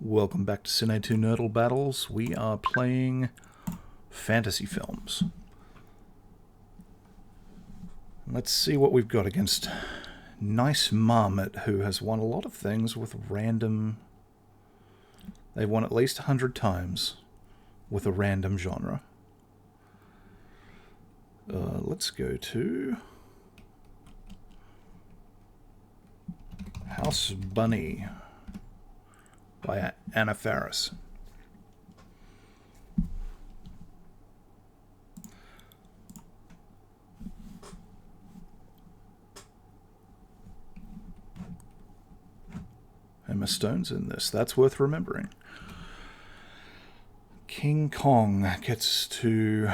Welcome back to Cine2Nerdle Battles. We are playing fantasy films. Let's see what we've got against Nice Marmot, who has won a lot of things with random... They've won at least 100 times with a random genre. Let's go to... House Bunny by Anna Faris. Emma Stone's in this. That's worth remembering. King Kong gets to...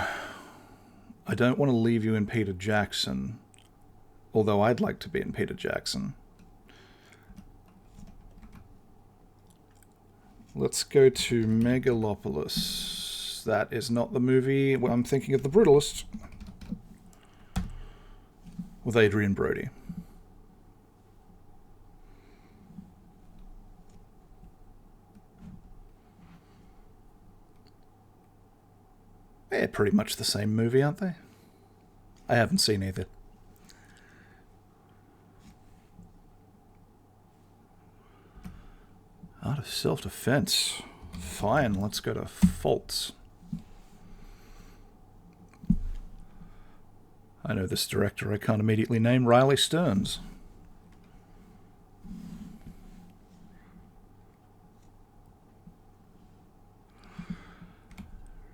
I don't want to leave you in Peter Jackson, although I'd like to be in Peter Jackson. Let's go to Megalopolis. That is not the movie. Well, I'm thinking of The Brutalist with Adrian Brody. They're pretty much the same movie, aren't they? I haven't seen either. Art of Self-Defense. Fine, let's go to Faults. I know this director I can't immediately name. Riley Stearns.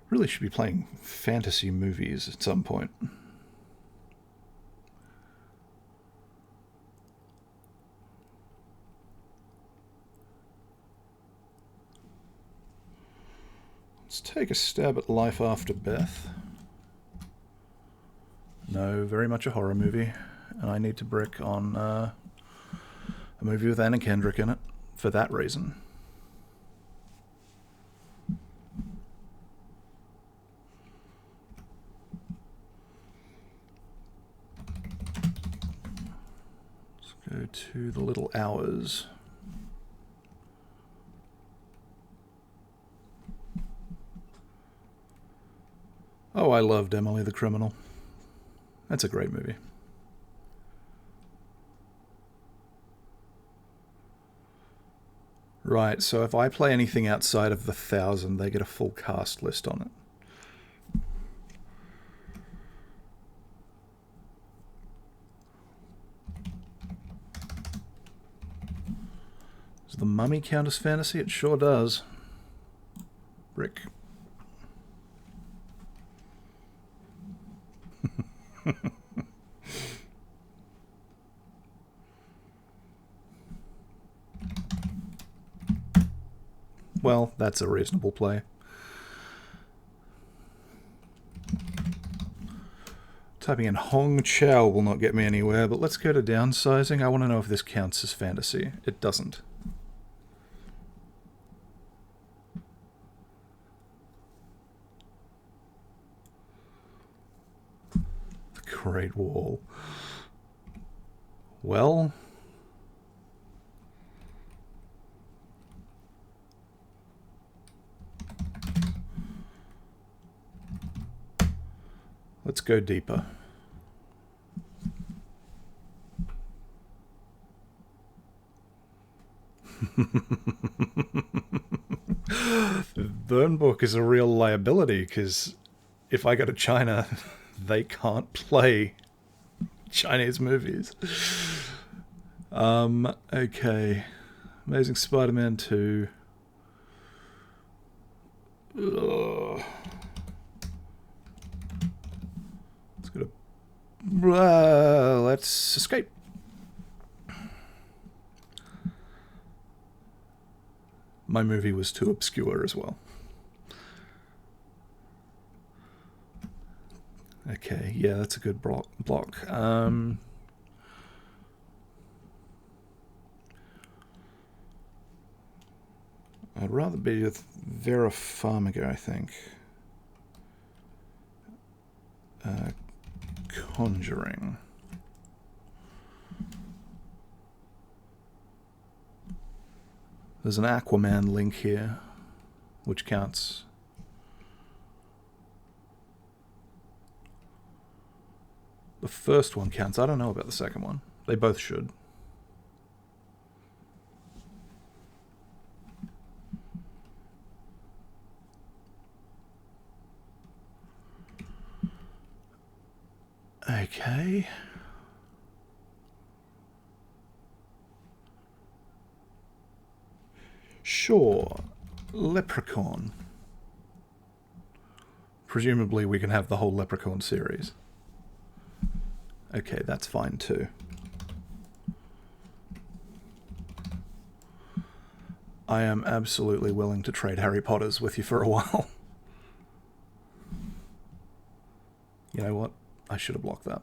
Really should be playing fantasy movies at some point. Let's take a stab at Life After Beth. No, very much a horror movie. And I need to brick on a movie with Anna Kendrick in it for that reason. Let's go to The Little Hours. Oh, I loved Emily the Criminal. That's a great movie. Right, so if I play anything outside of the 1,000, they get a full cast list on it. Does The Mummy count as fantasy? It sure does. Brick. Well, that's a reasonable play. Typing in Hong Chow will not get me anywhere, but let's go to downsizing. I want to know if this counts as fantasy. It doesn't. The Great Wall. Well... let's go deeper. Burn Book is a real liability because if I go to China, they can't play Chinese movies. Okay. Amazing Spider-Man 2. Ugh. Let's escape. My movie was too obscure as well. Okay, yeah, that's a good block. I'd rather be with Vera Farmiga, I think. Conjuring. There's an Aquaman link here, which counts. The first one counts. I don't know about the second one. They both should. Okay. Sure. Leprechaun. Presumably we can have the whole Leprechaun series. Okay, that's fine too. I am absolutely willing to trade Harry Potters with you for a while. You know what? I should have blocked that.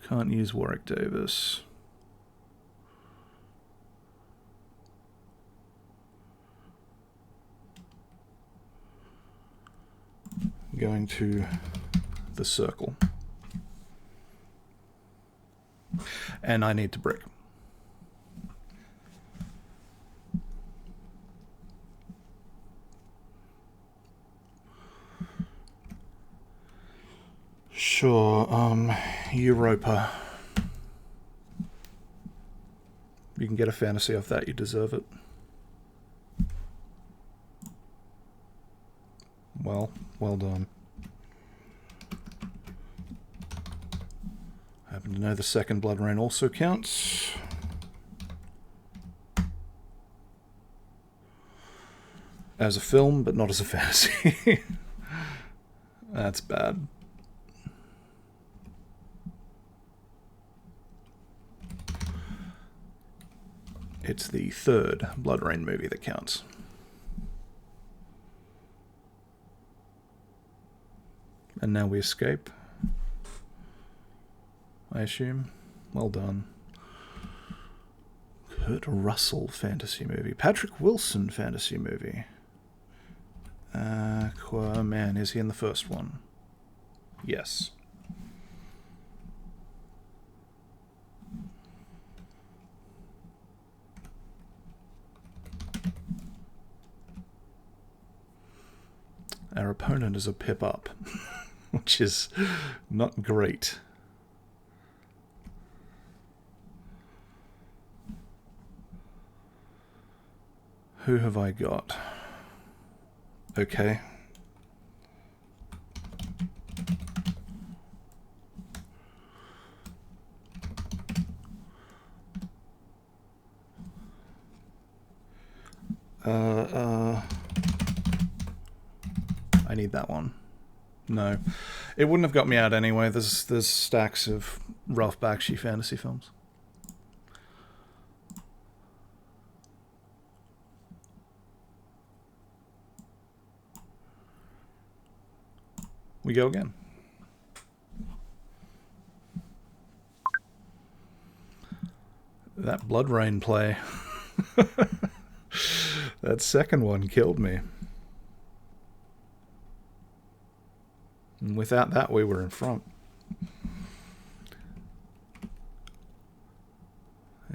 Can't use Warwick Davis. Going to the circle. And I need to brick. Sure, Europa. You can get a fantasy off that, you deserve it. Well done. I happen to know the second Blood Rain also counts. As a film, but not as a fantasy. That's bad. It's the third Blood Rain movie that counts. And now we escape, I assume. Well done. Kurt Russell fantasy movie. Patrick Wilson fantasy movie. Aquaman, is he in the first one? Yes. Our opponent is a pip up, which is not great. Who have I got? Okay. I need that one. No. It wouldn't have got me out anyway. There's stacks of Ralph Bakshi fantasy films. We go again. That Blood Rain play. That second one killed me. And without that, we were in front.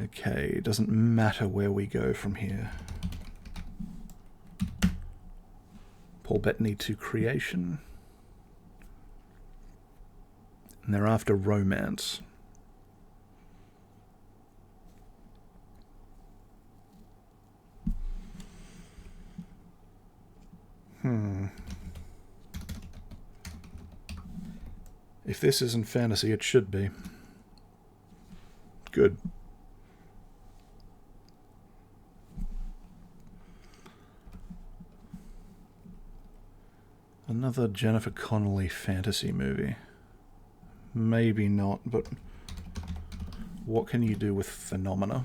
Okay, it doesn't matter where we go from here. Paul Bettany to Creation. And they're after romance. If this isn't fantasy, it should be. Good. Another Jennifer Connelly fantasy movie. Maybe not, but what can you do with Phenomena?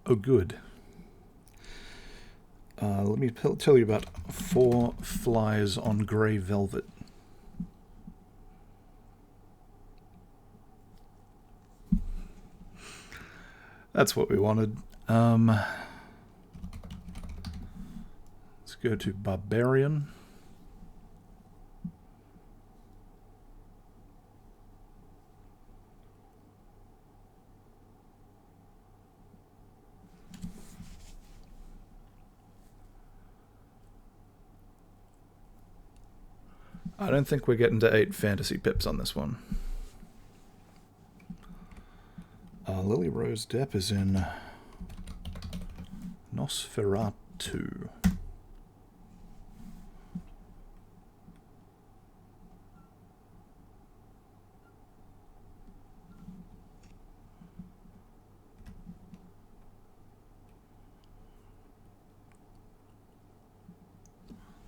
Oh, good. Let me tell you about 4 Flies on Grey Velvet. That's what we wanted. Let's go to Barbarian. I don't think we're getting to 8 fantasy pips on this one. Lily Rose Depp is in Nosferatu.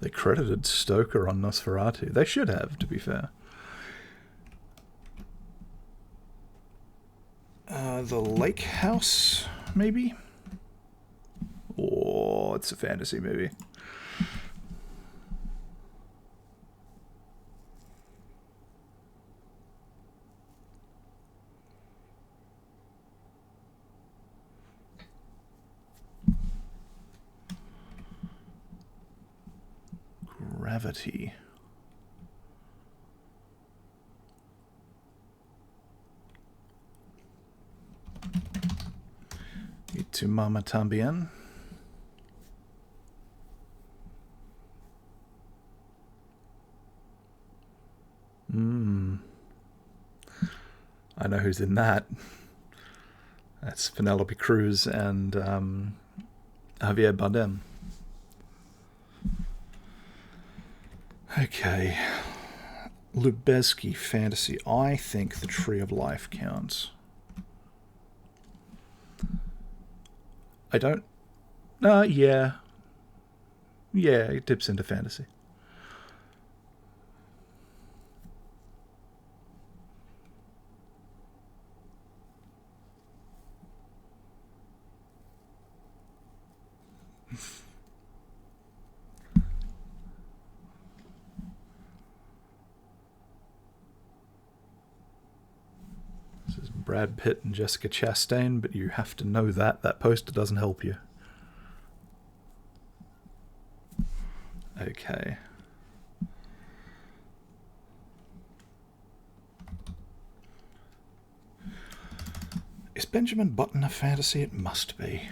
They credited Stoker on Nosferatu. They should have, to be fair. The Lake House, maybe? Oh, it's a fantasy movie. Gravity. Y tu mama tambien. I know who's in that. That's Penelope Cruz and Javier Bardem. Okay. Lubezki fantasy. I think the Tree of Life counts. I don't... yeah. Yeah, it dips into fantasy. This is Brad Pitt and Jessica Chastain, but you have to know that. That poster doesn't help you. Okay. Is Benjamin Button a fantasy? It must be.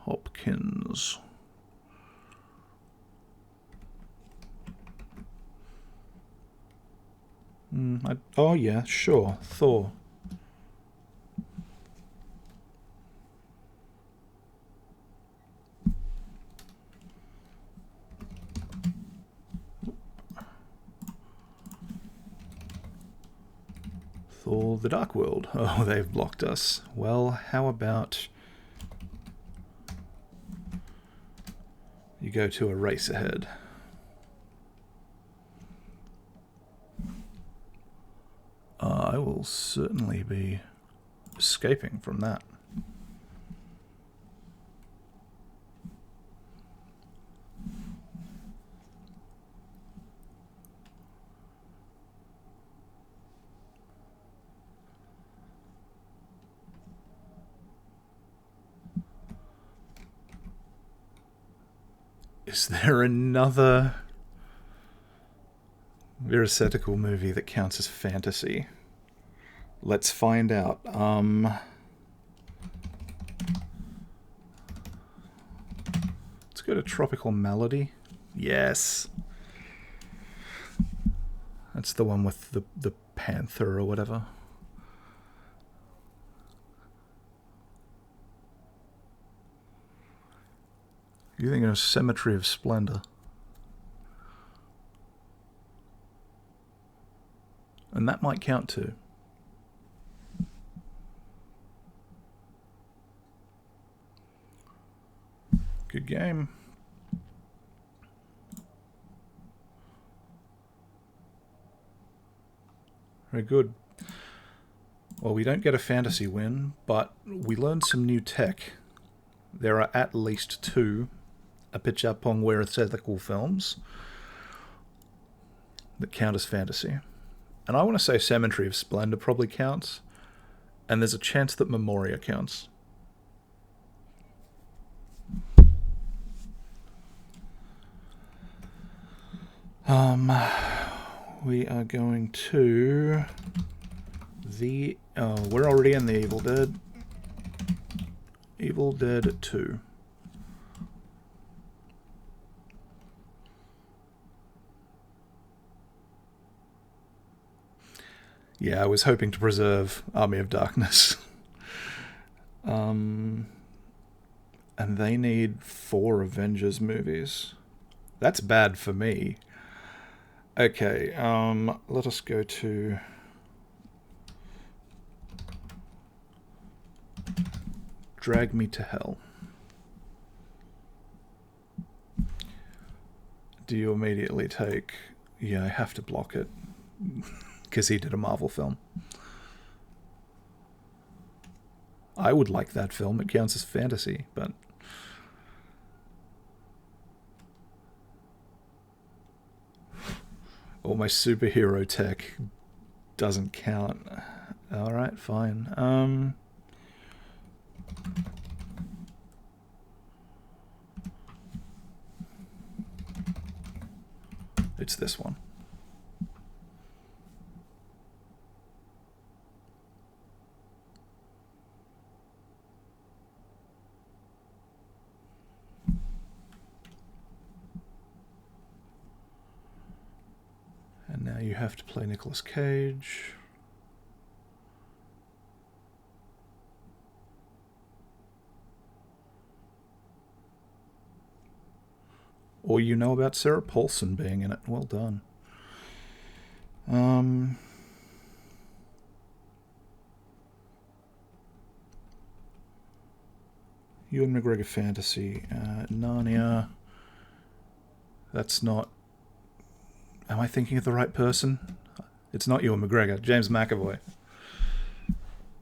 Hopkins. Oh yeah, sure. Thor. Thor the Dark World. Oh, they've blocked us. Well, how about you go to Erase Ahead? I will certainly be escaping from that. Is there another Verisetical movie that counts as fantasy? Let's find out. Let's go to Tropical Malady. Yes. That's the one with the panther or whatever. You think of Cemetery of Splendor. And that might count too. Good game. Very good. Well, we don't get a fantasy win, but we learned some new tech. There are at least 2 Apichatpong aesthetical films that count as fantasy. And I want to say Cemetery of Splendor probably counts, and there's a chance that Memoria counts. We are going to the... Oh, we're already in the Evil Dead. Evil Dead 2. Yeah, I was hoping to preserve Army of Darkness. And they need 4 Avengers movies. That's bad for me. Okay, let us go to... Drag Me to Hell. Do you immediately take... Yeah, I have to block it. Because he did a Marvel film. I would like that film. It counts as fantasy, but... All my superhero tech doesn't count. Alright, fine. It's this one. And now you have to play Nicolas Cage. Or you know about Sarah Paulson being in it. Well done. Ewan McGregor fantasy. Narnia. That's not... Am I thinking of the right person? It's not Ewan McGregor. James McAvoy.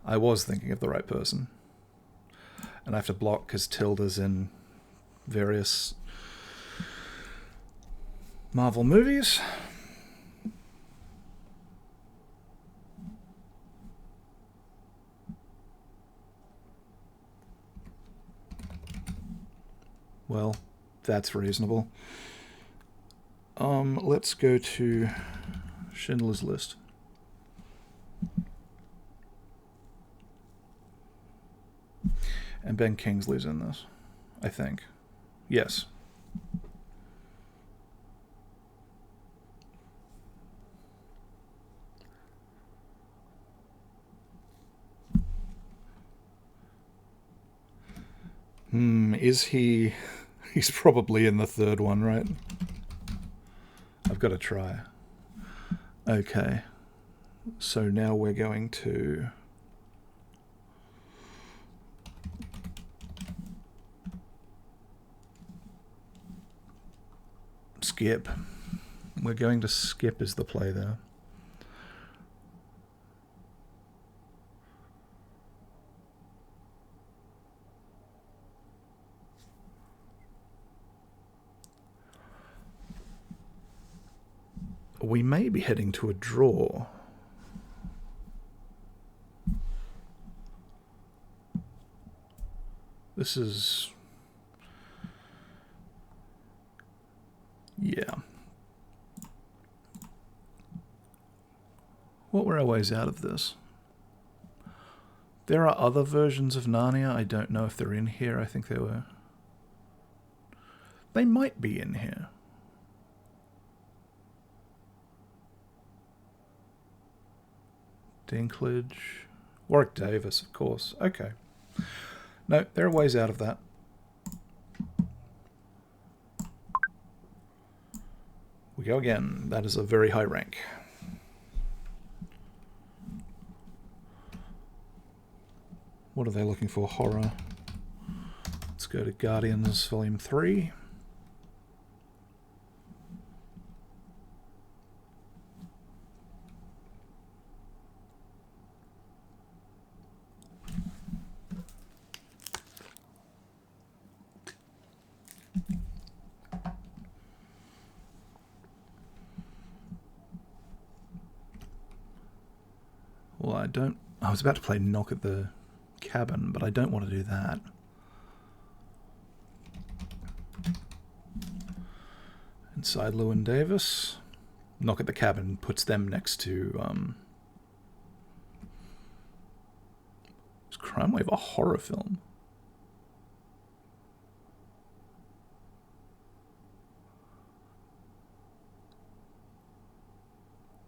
I was thinking of the right person. And I have to block because Tilda's in various Marvel movies. Well, that's reasonable. Let's go to Schindler's List. And Ben Kingsley's in this, I think. Yes. Is he... He's probably in the 3rd one, right? I've got to try. Okay. So now we're going to... skip. We're going to skip as the play there. We may be heading to a draw. This is... Yeah. What were our ways out of this? There are other versions of Narnia. I don't know if they're in here. I think they were... They might be in here. Dinklage. Warwick Davis, of course. Okay. No, there are ways out of that. We go again. That is a very high rank. What are they looking for? Horror. Let's go to Guardians Volume 3. Well, I don't... I was about to play Knock at the Cabin, but I don't want to do that. Inside Llewyn Davis. Knock at the Cabin puts them next to... Is Crime Wave a horror film?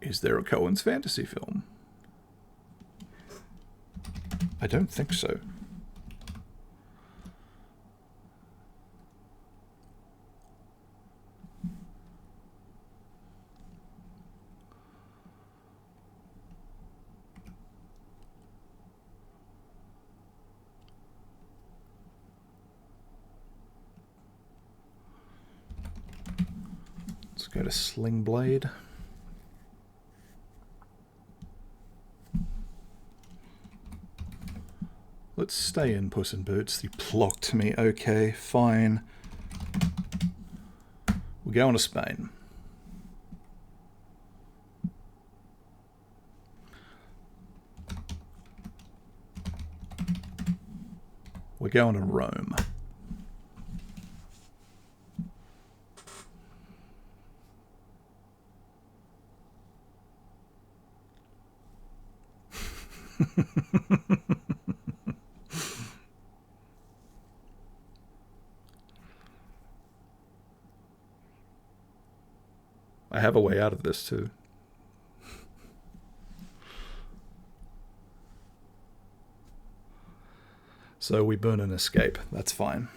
Is there a Coen's fantasy film? I don't think so. Let's go to Sling Blade. Let's stay in Puss in Boots. You blocked me. Okay, fine. We're going to Spain. We're going to Rome. I have a way out of this too. So we burn an escape. That's fine.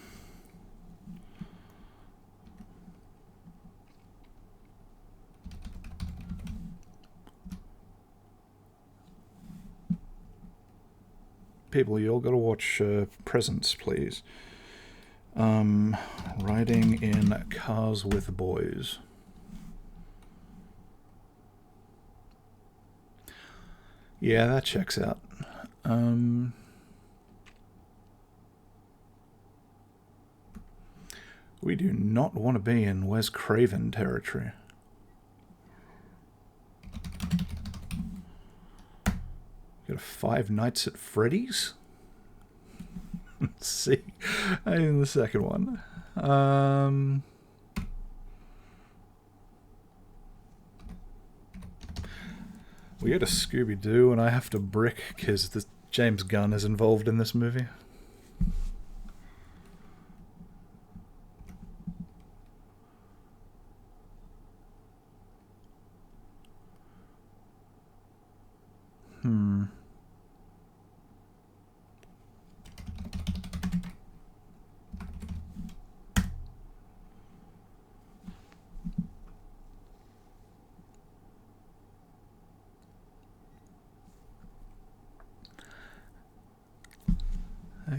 People, you all got to watch Presents, please. Riding in Cars with Boys. Yeah, that checks out. We do not want to be in Wes Craven territory. Got a Five Nights at Freddy's? Let's see. In the second one. We get a Scooby-Doo and I have to brick because James Gunn is involved in this movie.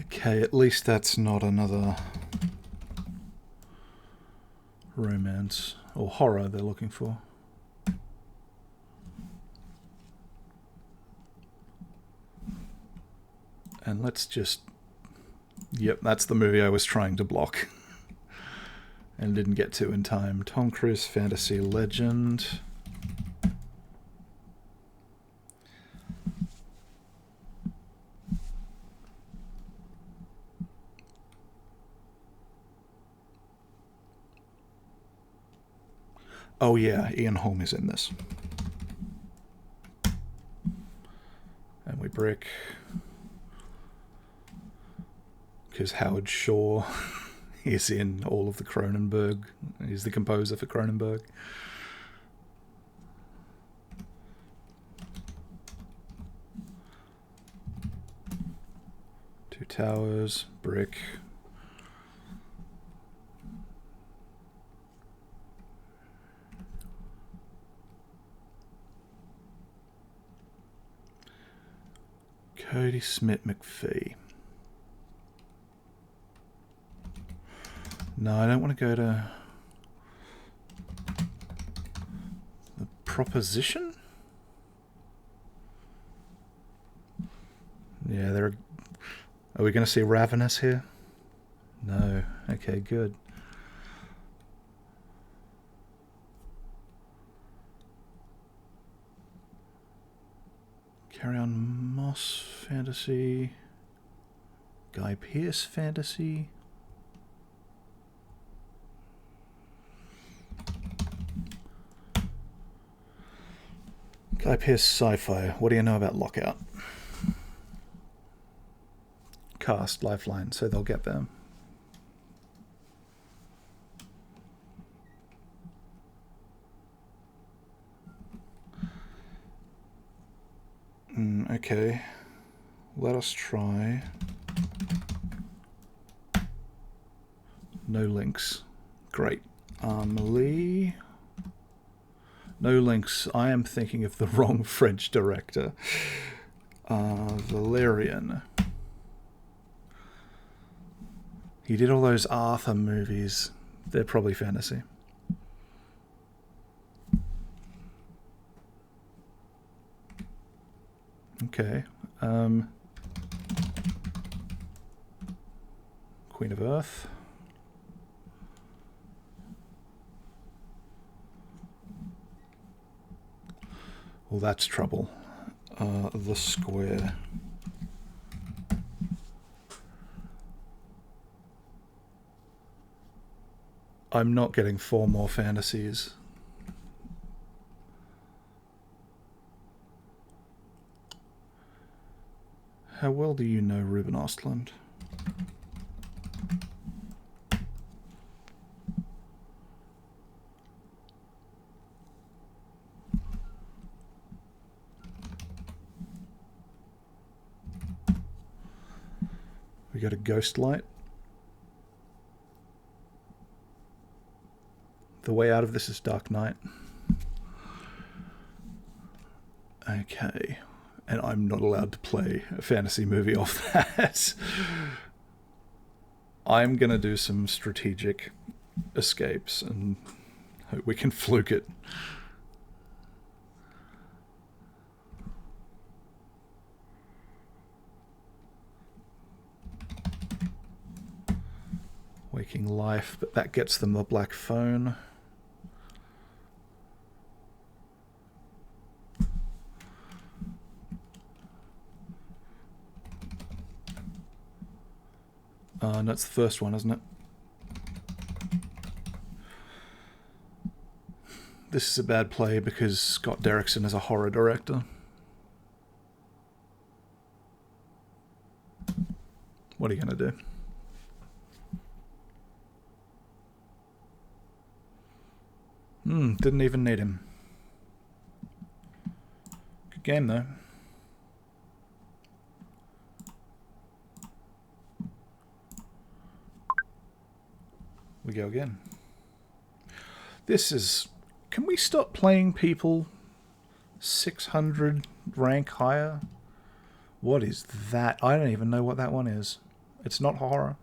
Okay, at least that's not another romance or horror they're looking for. And let's just... Yep, that's the movie I was trying to block and didn't get to in time. Tom Cruise Fantasy Legend. Oh yeah, Ian Holm is in this. And we brick. Because Howard Shore is in all of the Cronenberg. He's the composer for Cronenberg. Two Towers, brick. Cody Smith McPhee. No, I don't want to go to The Proposition. Yeah, there. Are we going to see Ravenous here? No. Okay, good. Carry On Moss fantasy. Guy Pearce fantasy. Guy Pearce sci-fi. What do you know about Lockout? Cast Lifeline, so they'll get them. Okay. Let us try. No links. Great. Lee. No links. I am thinking of the wrong French director. Valerian. He did all those Arthur movies. They're probably fantasy. Okay. Queen of Earth. Well, that's trouble. The Square. I'm not getting 4 more fantasies. How well do you know Ruben Östlund? We got a Ghostlight. The way out of this is Dark Knight. Okay. And I'm not allowed to play a fantasy movie off that. I'm going to do some strategic escapes and hope we can fluke it. Waking Life, but that gets them the black phone. No, it's the first one, isn't it? This is a bad play because Scott Derrickson is a horror director. What are you going to do? Didn't even need him. Good game, though. We go again. This is... Can we stop playing people 600 rank higher? What is that? I don't even know what that one is. It's not horror.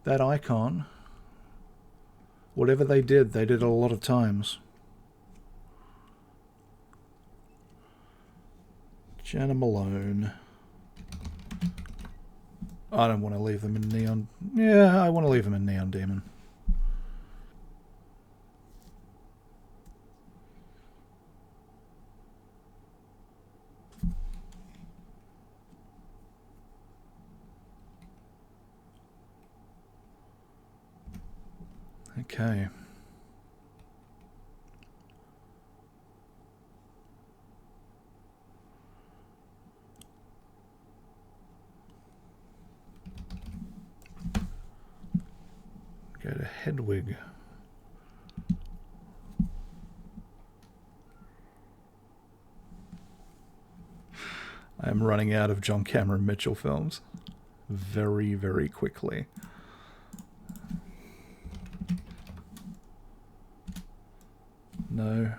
That icon... Whatever they did a lot of times. Jana Malone. I don't want to leave them in Neon... Yeah, I want to leave them in Neon Demon. Okay. Go to Hedwig. I am running out of John Cameron Mitchell films very, very quickly. No.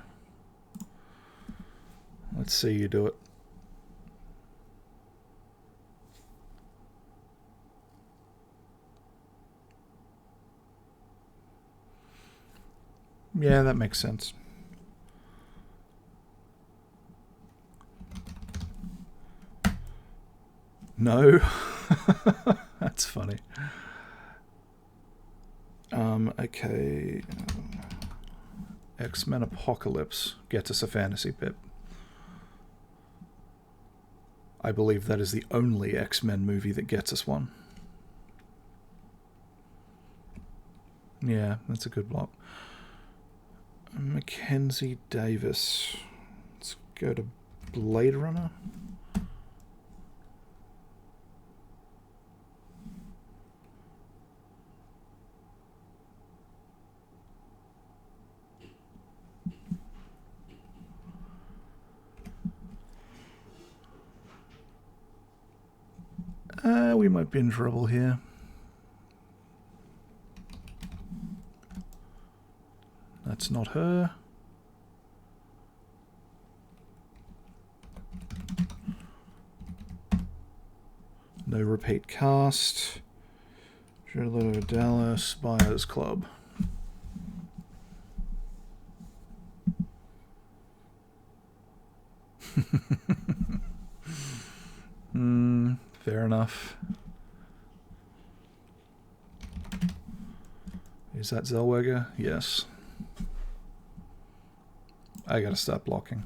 Let's see you do it. Yeah, that makes sense. No. That's funny. Okay. X-Men Apocalypse gets us a fantasy pip. I believe that is the only X-Men movie that gets us one. Yeah, that's a good block. Mackenzie Davis. Let's go to Blade Runner. We might be in trouble here. That's not her. No repeat cast. Dallas Buyers Club. Fair enough. Is that Zellweger? Yes. I gotta stop blocking.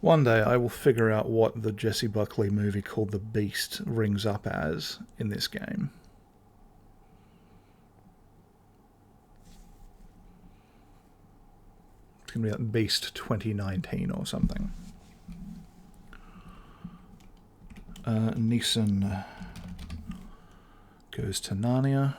One day I will figure out what the Jessie Buckley movie called The Beast rings up as in this game. It's going to be like Beast 2019 or something. Neeson goes to Narnia.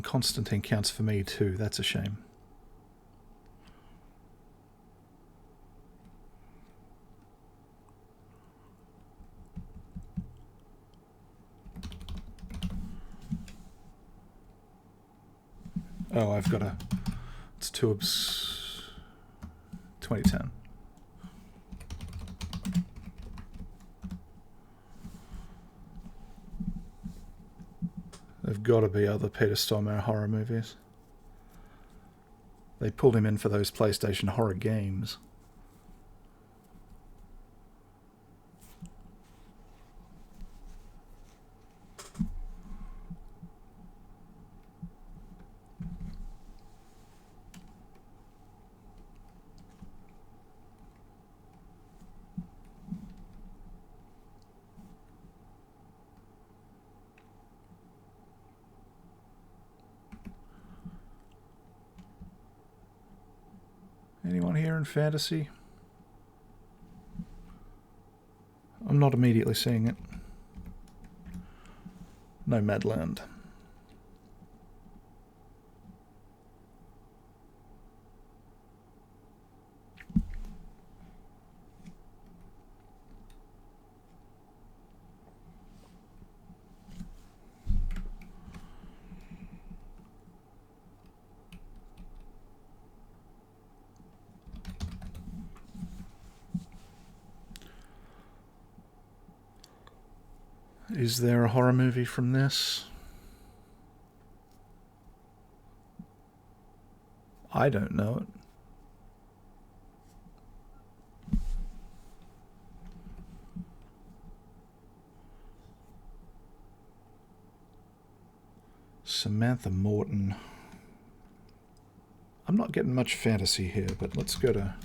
Constantine counts for me too. That's a shame. Oh, I've got a... It's 2010. There've got to be other Peter Stormare horror movies. They pulled him in for those PlayStation horror games. Anyone here in fantasy? I'm not immediately seeing it. No Madland. Is there a horror movie from this? I don't know it. Samantha Morton. I'm not getting much fantasy here, but let's go to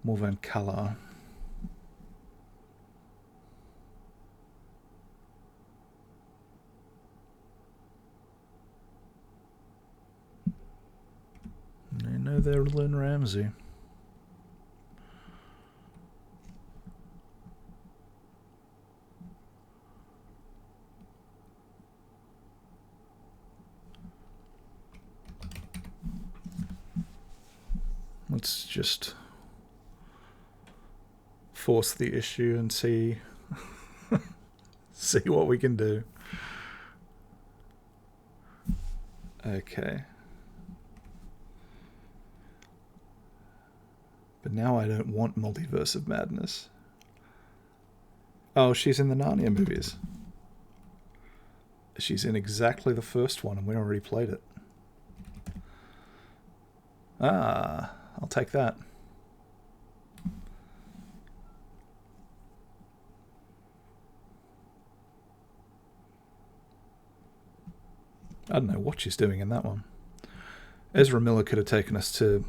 Morvan Kala. I know they're Lynn Ramsey. let's just force the issue and see see what we can do. Okay. But now I don't want Multiverse of Madness. Oh, she's in the Narnia movies. She's in exactly the first one, and we already played it. Ah, I'll take that. I don't know what she's doing in that one. Ezra Miller could have taken us to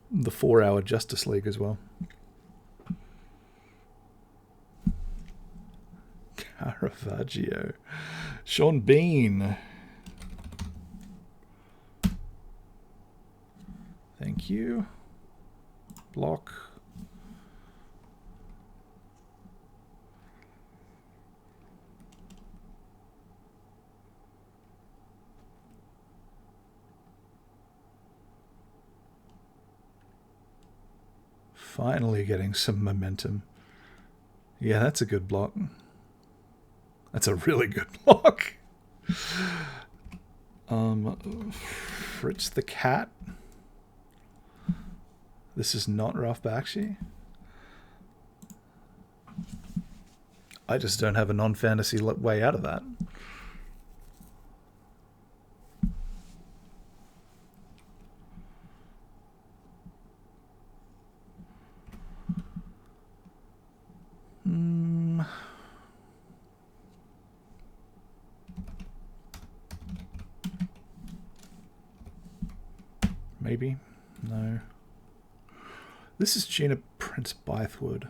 the 4-hour Justice League as well. Caravaggio. Sean Bean. Thank you. Block. Finally getting some momentum. Yeah, that's a good block. That's a really good block. Fritz the Cat. This is not Ralph Bakshi. I just don't have a non-fantasy way out of that. Maybe. No. This is Gina Prince Bythewood.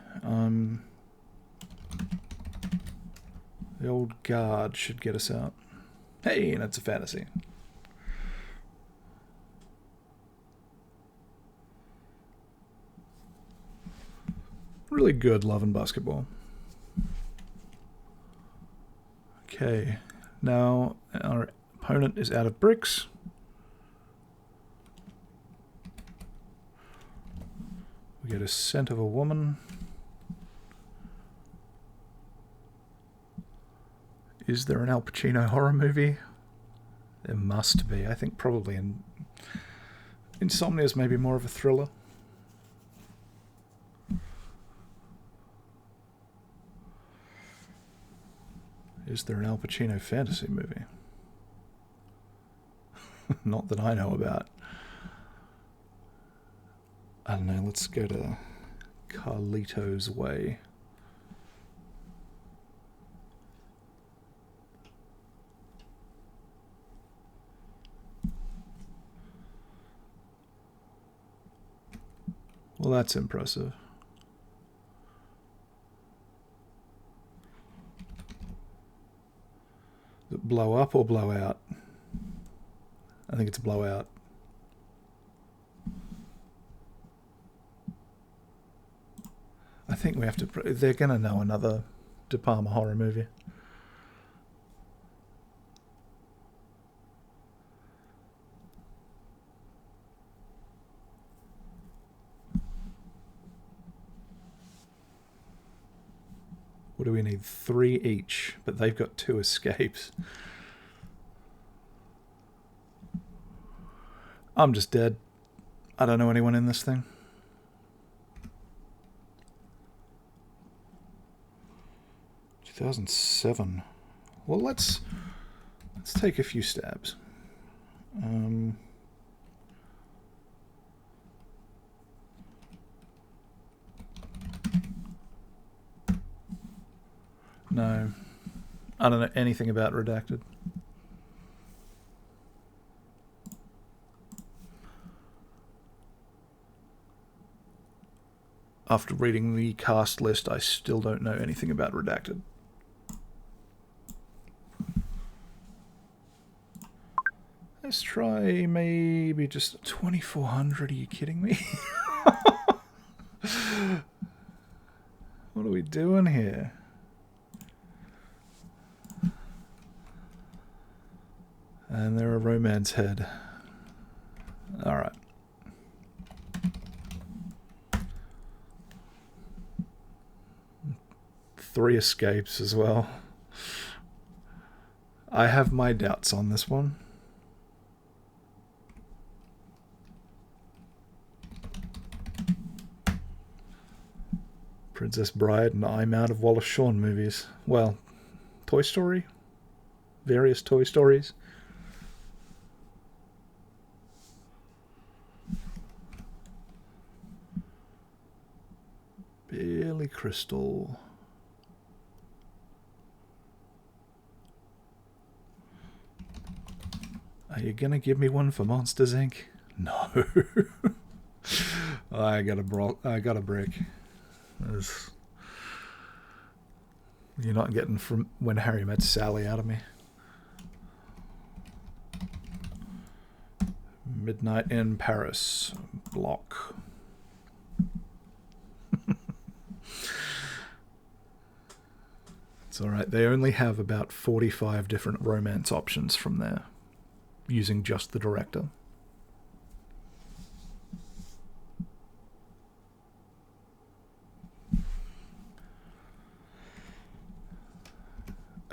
The Old Guard should get us out. Hey, and it's a fantasy. Really good Love and Basketball. Okay, now our opponent is out of bricks. We get a Scent of a Woman. Is there an Al Pacino horror movie? There must be. I think probably Insomnia is maybe more of a thriller. Is there an Al Pacino fantasy movie? Not that I know about. I don't know, let's go to Carlito's Way. Well, that's impressive. Does it blow up or blow out? I think it's blow out. I think we have to... They're going to know another De Palma horror movie. What do we need? 3 each, but they've got 2 escapes. I'm just dead. I don't know anyone in this thing. ...2007. Well, let's take a few stabs. No. I don't know anything about Redacted. After reading the cast list, I still don't know anything about Redacted. Let's try maybe just 2400. Are you kidding me? What are we doing here? And they're a romance head. Alright. 3 escapes as well. I have my doubts on this one. Princess Bride and I'm out of Wallace Shawn movies. Well, Toy Story? Various Toy Stories. Billy Crystal. Are you gonna give me one for Monsters, Inc.? No. I got a brick. You're not getting from When Harry Met Sally out of me. Midnight in Paris. Block. It's alright. They only have about 45 different romance options from there, using just the director.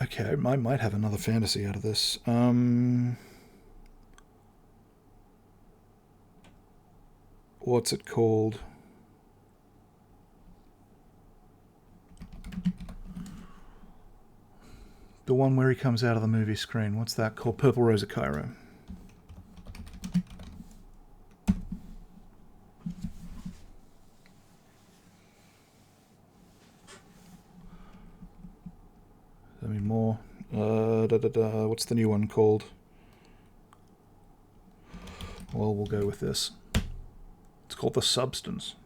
Okay, I might have another fantasy out of this. What's it called? The one where he comes out of the movie screen. What's that called? Purple Rose of Cairo. I mean, more. What's the new one called? Well, we'll go with this. It's called The Substance.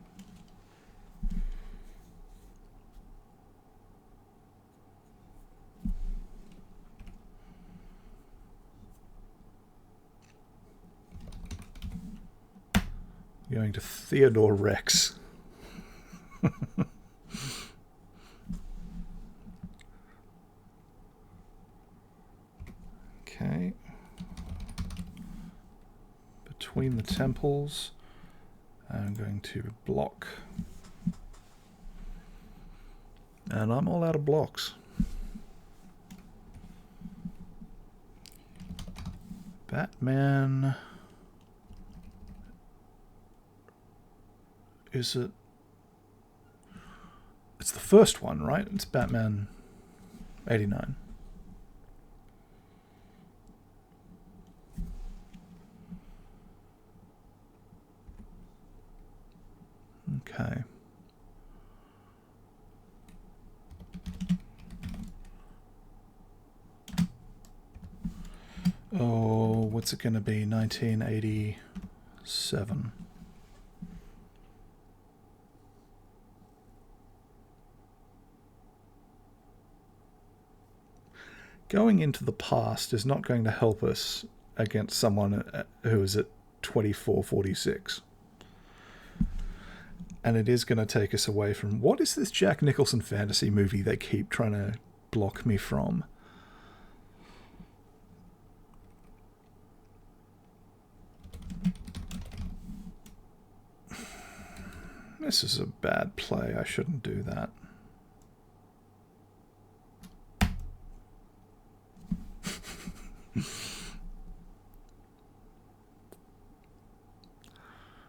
Going to Theodore Rex. Okay. Between the Temples. I'm going to block. And I'm all out of blocks. Batman. Is it? It's the first one, right? It's Batman 89. Okay. Oh, what's it going to be? 1987. Going into the past is not going to help us against someone who is at 2446. And it is going to take us away from... What is this Jack Nicholson fantasy movie they keep trying to block me from? This is a bad play. I shouldn't do that.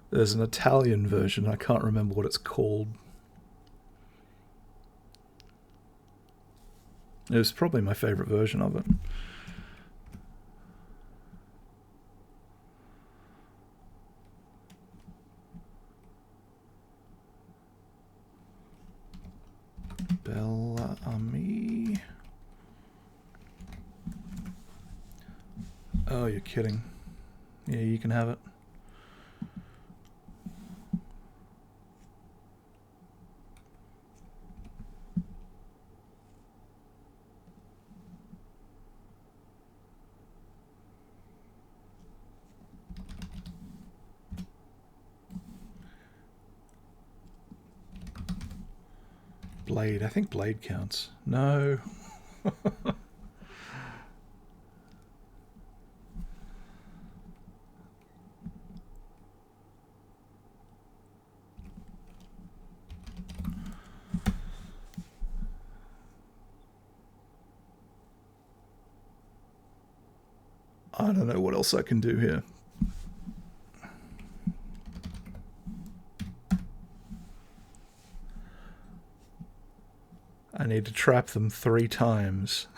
There's an Italian version. I can't remember what it's called. It was probably my favorite version of it. Bella Ami. Oh, you're kidding. Yeah, you can have it. Blade. I think Blade counts. No. I don't know what else I can do here. I need to trap them 3 times.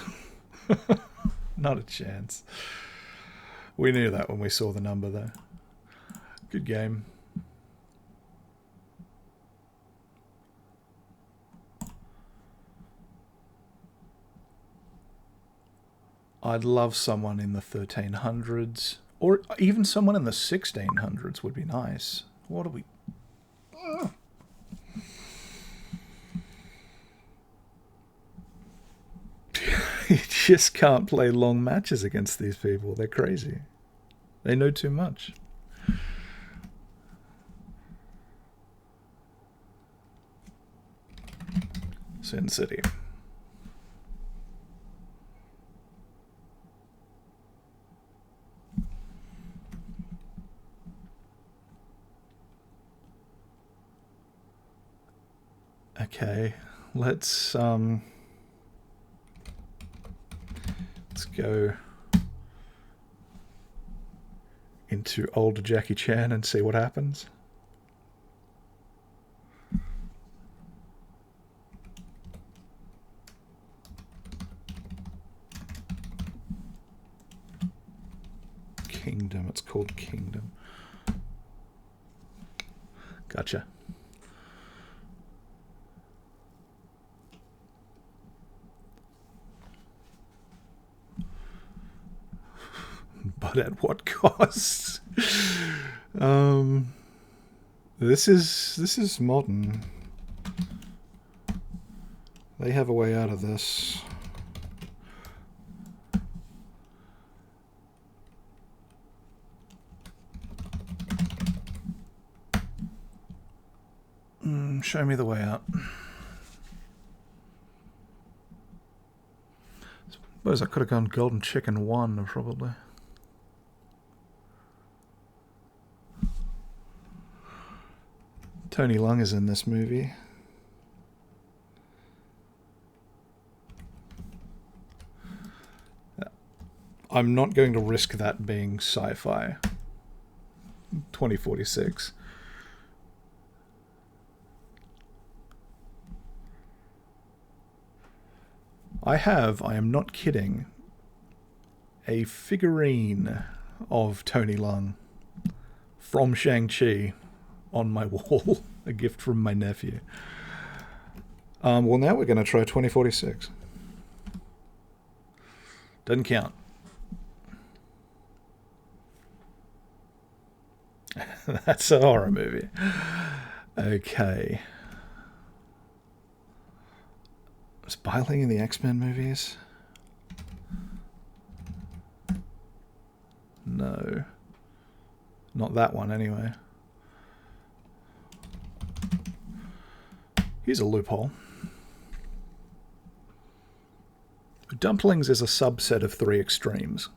Not a chance. We knew that when we saw the number, though. Good game. I'd love someone in the 1300s, or even someone in the 1600s would be nice. What are we... You just can't play long matches against these people. They're crazy. They know too much. Sin City. Okay, let's go into old Jackie Chan and see what happens. Kingdom, it's called Kingdom. Gotcha. But at what cost? This is modern. They have a way out of this. Show me the way out. Suppose I could have gone Golden Chicken 1, probably. Tony Leung is in this movie. I'm not going to risk that being sci-fi. 2046. I am not kidding, a figurine of Tony Leung from Shang-Chi on my wall. A gift from my nephew. Well, now we're going to try 2046. Doesn't count. That's a horror movie. Okay. Was Biling in the X-Men movies? No. Not that one, anyway. Here's a loophole. Dumplings is a subset of 3 extremes.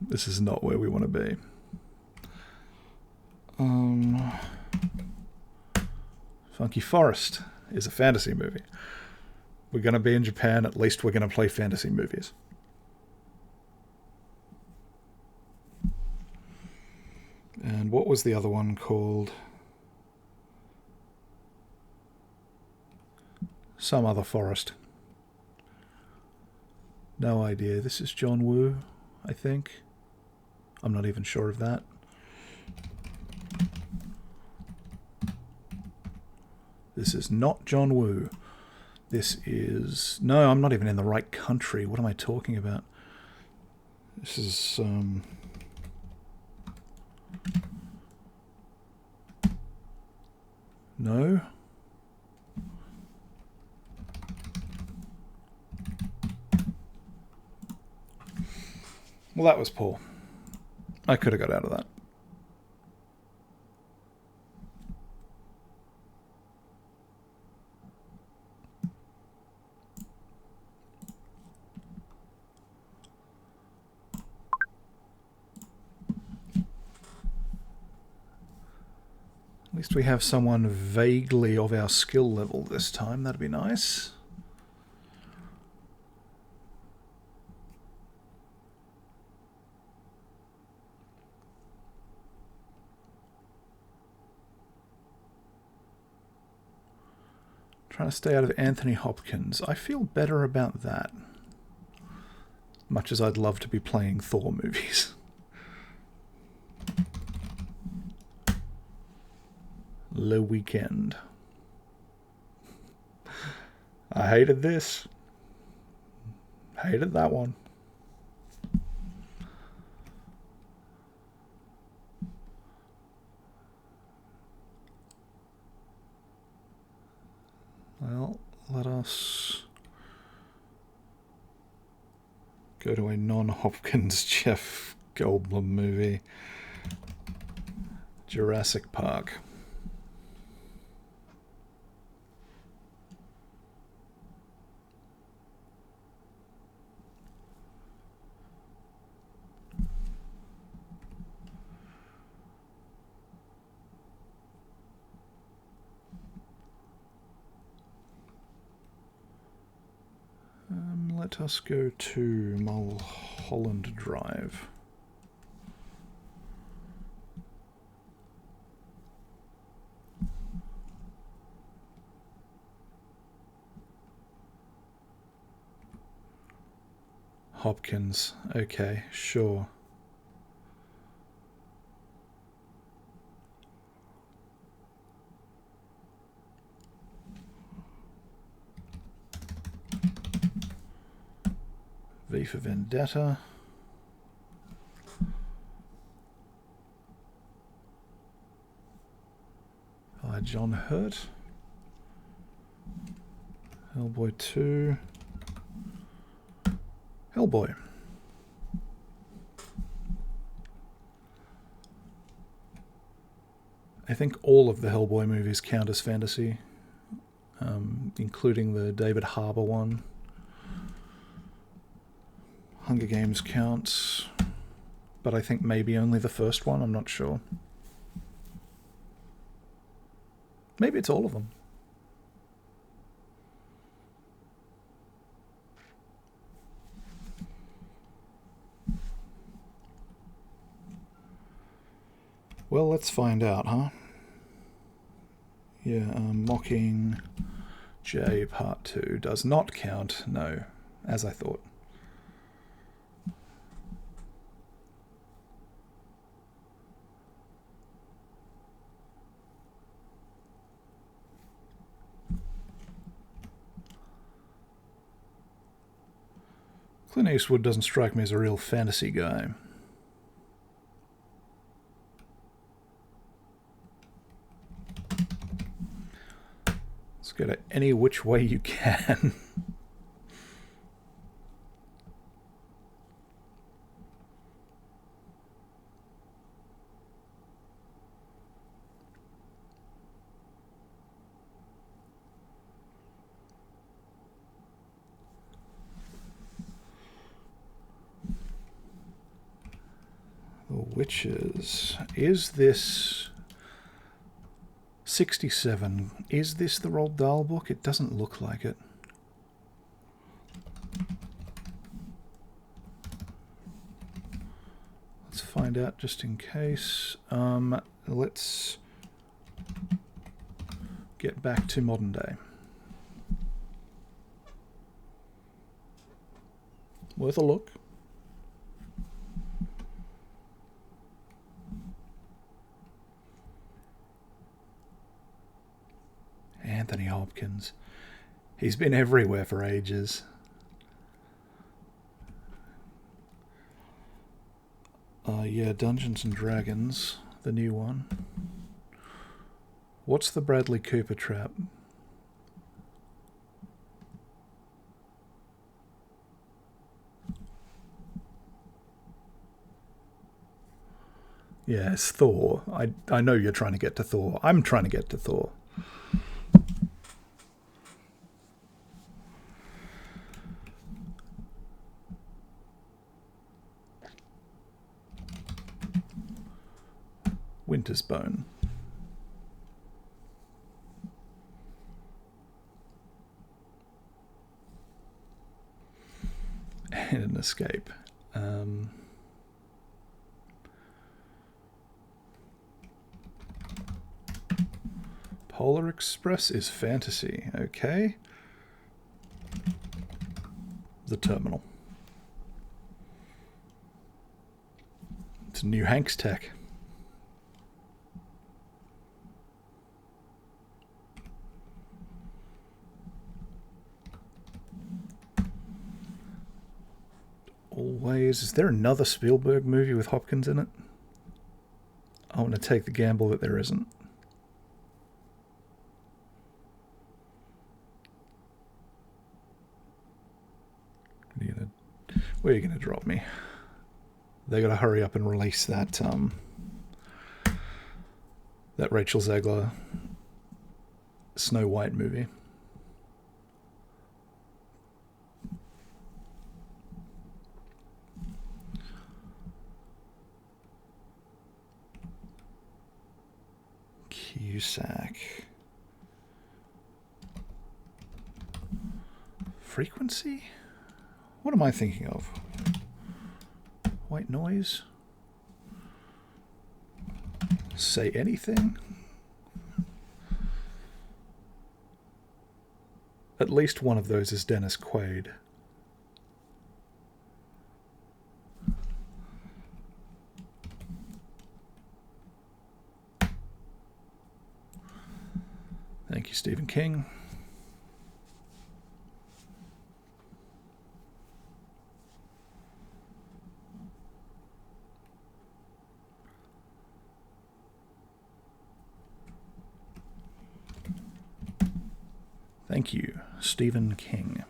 This is not where we want to be. Funky Forest is a fantasy movie. We're going to be in Japan, at least we're going to play fantasy movies. And what was the other one called? Some other forest. No idea. This is John Woo, I think. I'm not even sure of that. This is not John Woo. This is... No, I'm not even in the right country. What am I talking about? This is... No. Well, that was poor. I could have got out of that. At least we have someone vaguely of our skill level this time. That'd be nice. Trying to stay out of Anthony Hopkins. I feel better about that. Much as I'd love to be playing Thor movies. Le Weekend. I hated this. Hated that one. Well, let us go to a non-Hopkins Jeff Goldblum movie. Jurassic Park. Let us go to Mulholland Drive. Hopkins. Okay, sure. V for Vendetta. By John Hurt. Hellboy 2. Hellboy. I think all of the Hellboy movies count as fantasy, including the David Harbour one. Hunger Games counts, but I think maybe only the first one, I'm not sure. Maybe it's all of them. Well, let's find out, huh? Yeah, Mocking J Part 2 does not count, no, as I thought. Clint Eastwood doesn't strike me as a real fantasy guy. Let's go to Any Which Way You Can. Witches. Is this 67? Is this the Roald Dahl book? It doesn't look like it. Let's find out just in case. Let's get back to modern day. Worth a look. Anthony Hopkins. He's been everywhere for ages. Yeah, Dungeons and Dragons, the new one. What's the Bradley Cooper trap? Yeah, it's Thor. I know you're trying to get to Thor. I'm trying to get to Thor. Winter's Bone. And an escape. Polar Express is fantasy. Okay. The Terminal. It's new Hank's tech. Always. Is there another Spielberg movie with Hopkins in it? I want to take the gamble that there isn't. Where are you going to drop me? They got to hurry up and release that that Rachel Zegler Snow White movie. Cusack. Frequency? What am I thinking of? White noise? Say anything? At least one of those is Dennis Quaid. Thank you, Stephen King. Thank you, Stephen King.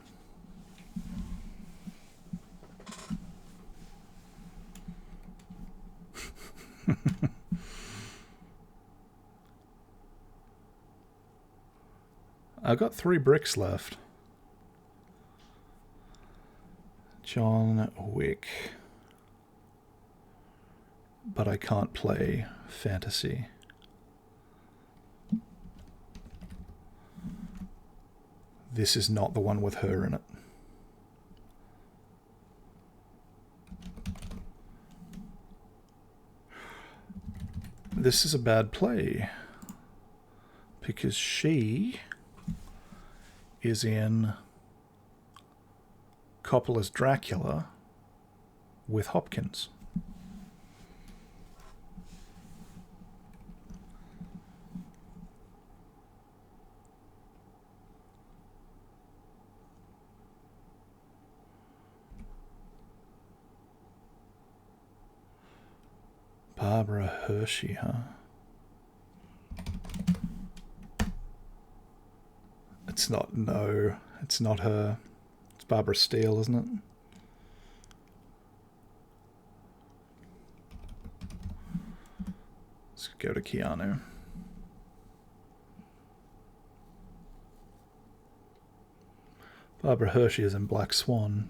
I've got 3 bricks left. John Wick. But I can't play fantasy. This is not the one with her in it. This is a bad play. Because she is in Coppola's Dracula with Hopkins. Barbara Hershey, huh? It's not, no, it's not her. It's Barbara Steele, isn't it? Let's go to Keanu. Barbara Hershey is in Black Swan.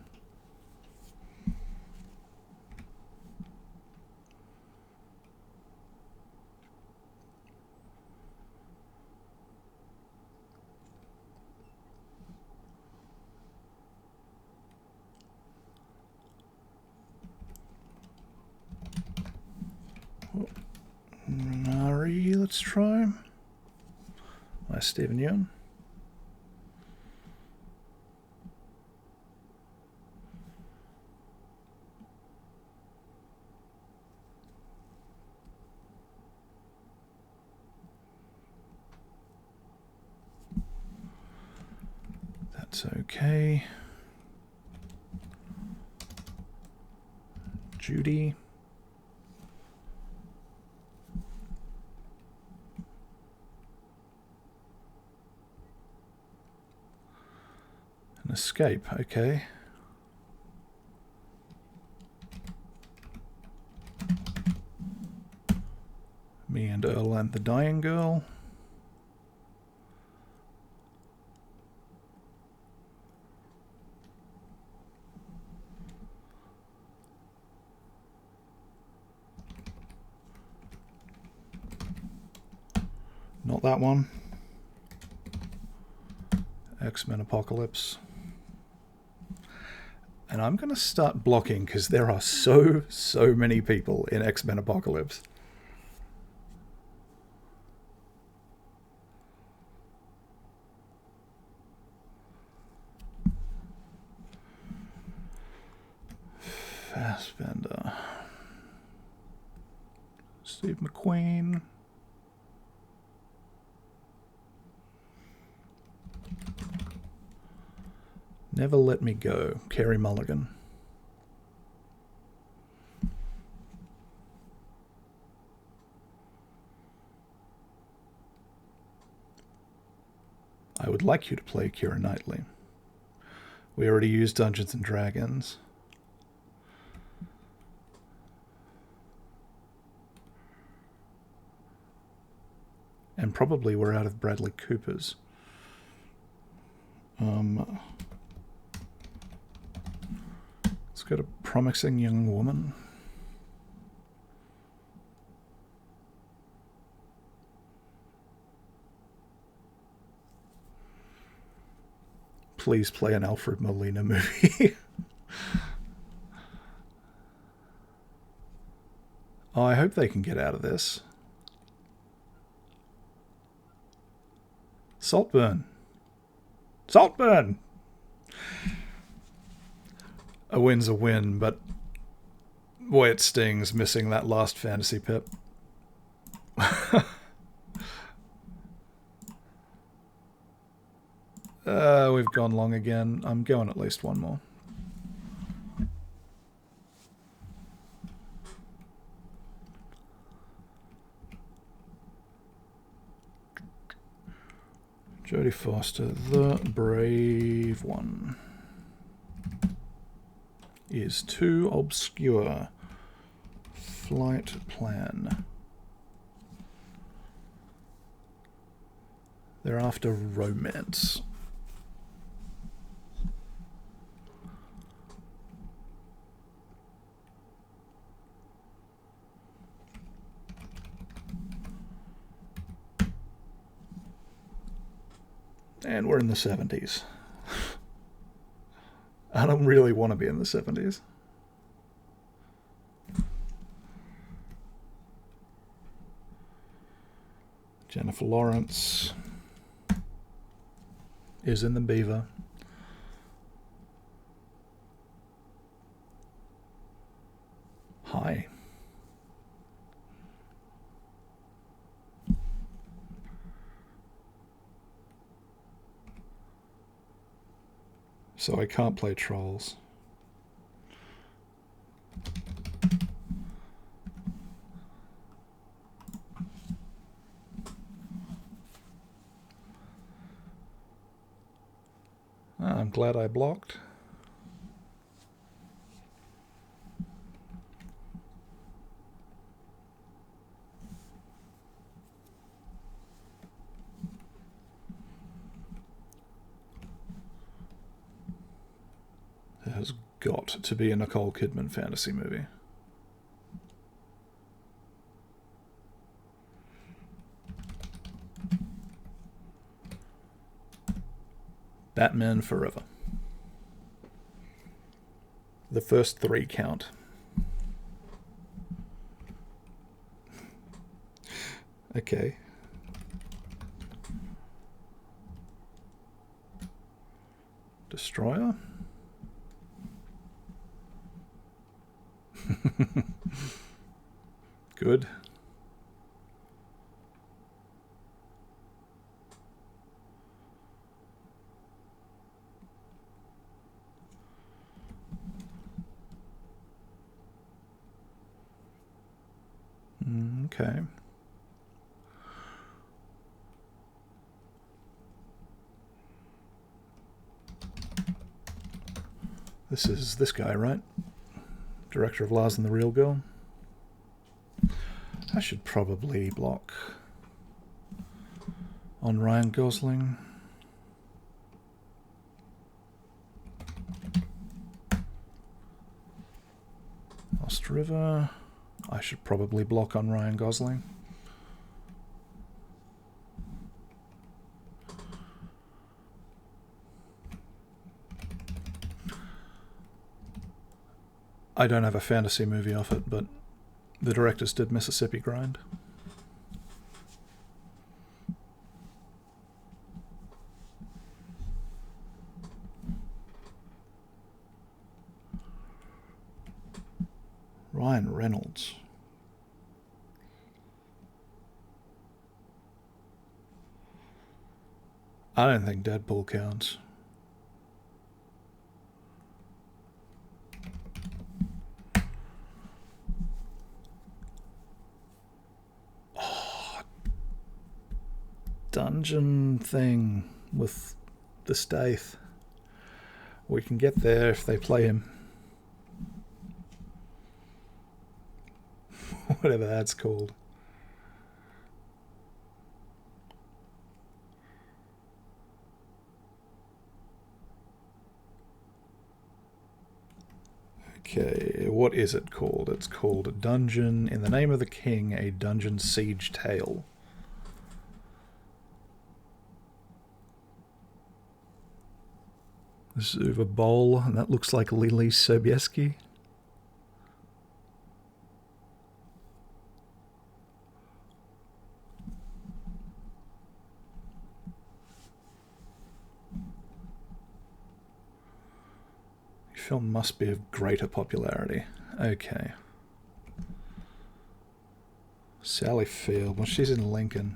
Let's try. Nice, Stephen Yeun. That's okay. Judy. Escape, okay. Me and Earl and the Dying Girl. Not that one. X-Men Apocalypse. And I'm going to start blocking because there are so many people in X-Men Apocalypse. Fassbender. Steve McQueen. Never Let Me Go. Carey Mulligan. I would like you to play Keira Knightley. We already used Dungeons and Dragons. And probably we're out of Bradley Cooper's. Let's go to Promising Young Woman. Please play an Alfred Molina movie. Oh, I hope they can get out of this. Saltburn. Saltburn! A win's a win, but boy, it stings missing that last fantasy pip. We've gone long again. I'm going at least one more. Jodie Foster, the brave one, is too obscure. Flight plan. They're after romance. And we're in the 70s. I don't really want to be in the 70s. Jennifer Lawrence is in The Beaver. Hi. So I can't play Trolls. I'm glad I blocked. There has got to be a Nicole Kidman fantasy movie. Batman Forever. The first three count. Okay. Destroyer. Good. Okay. This is this guy, right? Director of Lars and the Real Girl. I should probably block on Ryan Gosling. Lost River. I should probably block on Ryan Gosling. I don't have a fantasy movie off it, but the directors did Mississippi Grind. Ryan Reynolds. I don't think Deadpool counts. Oh, dungeon thing with the Staith. We can get there if they play him. Whatever that's called. Okay, what is it called? It's called a Dungeon in the Name of the King, a Dungeon Siege Tale. This is Uwe Boll, and that looks like Lily Sobieski. The film must be of greater popularity. Okay. Sally Field, well, she's in Lincoln.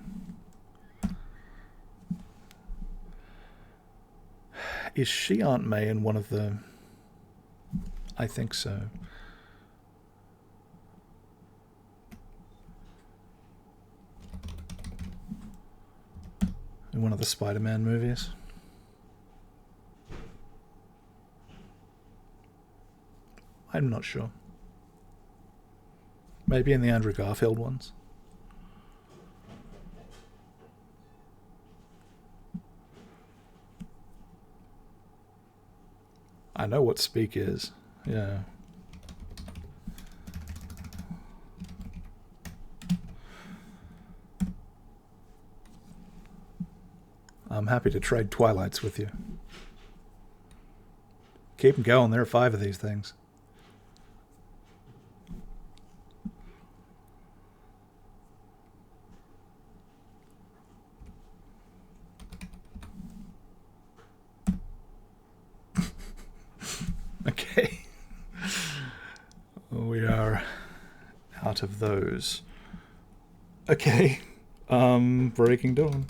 Is she Aunt May in one of the... I think so. In one of the Spider-Man movies. I'm not sure. Maybe in the Andrew Garfield ones. I know what Speak is. Yeah. I'm happy to trade Twilights with you. Keep them going. There are 5 of these things. Okay. We are out of those. Okay. Breaking Dawn.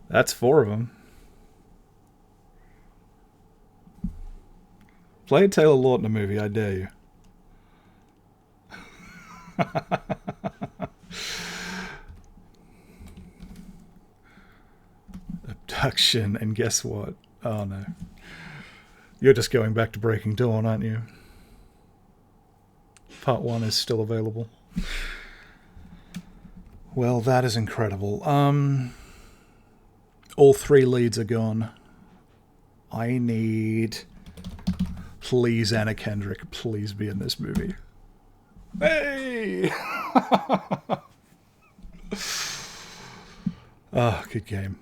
That's 4 of them. Play Taylor Lautner movie, I dare you. Abduction, and guess what? Oh no. You're just going back to Breaking Dawn, aren't you? Part 1 is still available. Well, that is incredible. All 3 leads are gone. I need... Please, Anna Kendrick, please be in this movie. Hey! Oh, good game.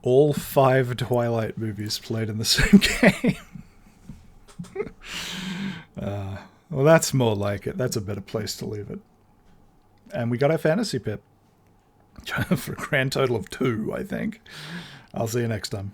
All 5 Twilight movies played in the same game. Well, that's more like it. That's a better place to leave it. And we got our fantasy pip. For a grand total of 2, I think. I'll see you next time.